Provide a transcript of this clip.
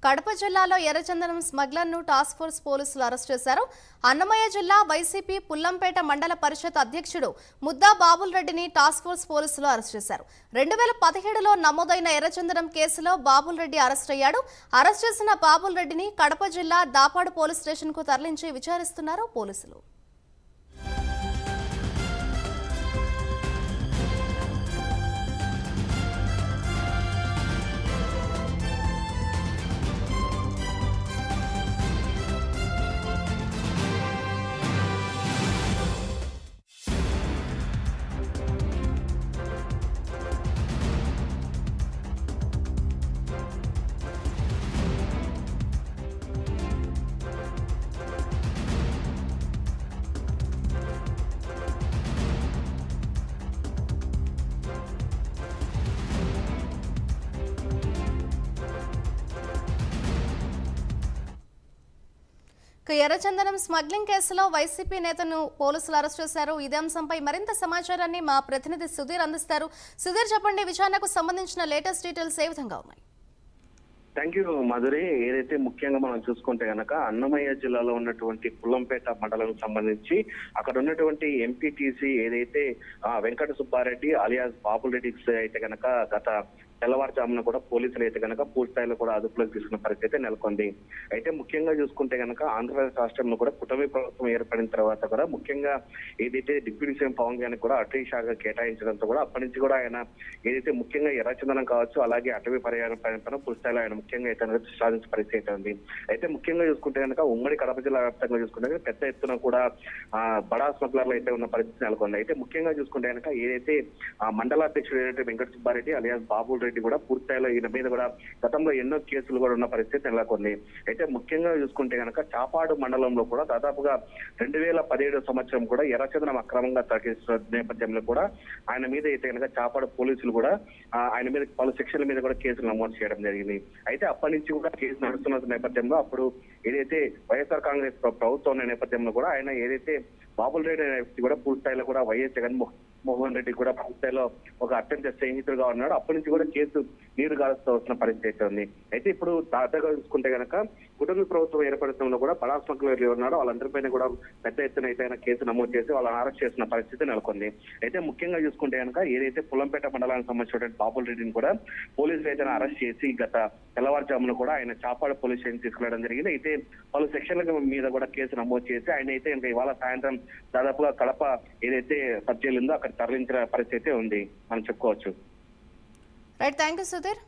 కడప జిల్లాలో ఎర్రచందనం స్మగ్లర్ను task force పోలీసులు అరెస్ట్ చేశారు. అన్నమయ్య జిల్లా వైసీపీ పుల్లంపేట మండల పరిషత్ అధ్యక్షుడు ముద్దా బాబుల్ రెడ్డిని టాస్క్ ఫోర్స్ పోలీసులు అరెస్ట్ చేశారు. 2017లో నమోదైన ఎర్రచందనం కేసులో బాబుల్ రెడ్డి అరెస్ట్ అయ్యాడు. అరెస్ట్ చేసిన బాబుల్ రెడ్డిని కడప జిల్లా దాపాడు పోలీస్ స్టేషన్కు తరలించి విచారిస్తున్నారు పోలీసులు. ఎర్రచందనం స్మగ్లింగ్ కేసులో వైసీపీ నేతను పోలీసులు అరెస్ట్ చేశారు. ఇదే అంశంపై మరింత సమాచారాన్ని మా ప్రతినిధి సుధీర్ అందిస్తారు. సుధీర్, చెప్పండి, విచారణకు సంబంధించిన లేటెస్ట్ డీటెయిల్స్ ఏ విధంగా ఉన్నాయి? Thank you Madhuri. ఏదైతే ముఖ్యంగా మనం చూసుకుంటే గనక అన్నమయ్య జిల్లాలో ఉన్నటువంటి పుల్లంపేట మండలానికి సంబంధించి అక్కడ ఉన్నటువంటి ఎంపీటీసీ ఏదైతే వెంకట సుబ్బారెడ్డి అలియాస్ బాబుల్ రెడ్డి అయితే గనక గత తెల్లవారుజామున కూడా పోలీసులు అయితే కనుక పూర్తి స్థాయిలో కూడా అదుపులోకి తీసుకున్న పరిస్థితి నెలకొంది. అయితే ముఖ్యంగా చూసుకుంటే కనుక ఆంధ్రప్రదేశ్ రాష్ట్రంలో కూడా కూటమి ప్రభుత్వం ఏర్పడిన తర్వాత కూడా ముఖ్యంగా ఏదైతే డిప్యూటీ సీఎం పవన్ కళ్యాణ్ కూడా అటవీ శాఖ కేటాయించడంతో కూడా అప్పటి నుంచి కూడా ఆయన ఏదైతే ముఖ్యంగా ఎర్రచందనం కావచ్చు, అలాగే అటవీ పర్యావరణ పైన పూర్తి స్థాయిలో ఆయన ముఖ్యంగా అయితే సాధించిన పరిస్థితి ఉంది. అయితే ముఖ్యంగా చూసుకుంటే కనుక ఉమ్మడి కడప జిల్లా వ్యాప్తంగా చూసుకుంటే పెద్ద ఎత్తున కూడా బడా స్మగ్లర్లు అయితే ఉన్న పరిస్థితి నెలకొంది. అయితే ముఖ్యంగా చూసుకుంటే కనుక ఏదైతే మండలాధ్యక్షుడు ఏదైతే వెంకట సుబ్బారెడ్డి అలియాస్ బాబుల్ రెడ్డి కూడా పూర్తిస్థాయిలో ఈయన మీద కూడా గతంలో ఎన్నో కేసులు కూడా ఉన్న పరిస్థితి నెలకొంది. అయితే ముఖ్యంగా చూసుకుంటే కనుక చాపాడు మండలంలో కూడా దాదాపుగా 2017 సంవత్సరం కూడా ఎర్రచందనం అక్రమంగా తగ్గిస్తున్న నేపథ్యంలో కూడా ఆయన మీద అయితే కనుక చాపాడు పోలీసులు కూడా ఆయన మీద పలు సెక్షన్ల మీద కూడా కేసులు నమోదు చేయడం జరిగింది. అయితే అప్పటి నుంచి కూడా కేసు నడుస్తున్న నేపథ్యంలో అప్పుడు ఏదైతే వైఎస్ఆర్ కాంగ్రెస్ ప్రభుత్వం ఉన్న నేపథ్యంలో కూడా ఆయన ఏదైతే బాబుల్ రెడ్డి అనే వ్యక్తి కూడా పూర్తిస్థాయిలో కూడా వైఎస్ జగన్మోహన్ రెడ్డి కూడా పూర్తిస్థాయిలో ఒక అత్యంత స్నేహితుడుగా ఉన్నాడు. అప్పటి నుంచి కూడా కేసు నీరు గాలుస్తూ వస్తున్న పరిస్థితి ఉంది. అయితే ఇప్పుడు తాజాగా చూసుకుంటే కనుక కుటుంబ ప్రభుత్వం ఏర్పడటంలో కూడా బడా స్మగ్లర్లు ఉన్నారో వాళ్ళందరిపైన కూడా పెద్ద ఎత్తున అయితే కేసు నమోదు చేసి వాళ్ళని అరెస్ట్ చేసిన పరిస్థితి నెలకొంది. అయితే ముఖ్యంగా చూసుకుంటే కనుక ఏదైతే పుల్లంపేట మండలానికి సంబంధించినటువంటి బాబుల్ రెడ్డిని కూడా పోలీసులు అయితే అరెస్ట్ చేసి గత తెల్లవారుజామున కూడా ఆయన చాపాడు పోలీస్ స్టేషన్ తీసుకెళ్లడం జరిగింది. అయితే పలు సెక్షన్ల మీద కూడా కేసు నమోదు చేసి ఆయన అయితే ఇంకా ఇవాళ సాయంత్రం దాదాపుగా కడప ఏదైతే సబ్ జైలు ఉందో అక్కడ తరలించిన పరిస్థితి ఉంది మనం చెప్పుకోవచ్చు. Right, thank you Sudheer.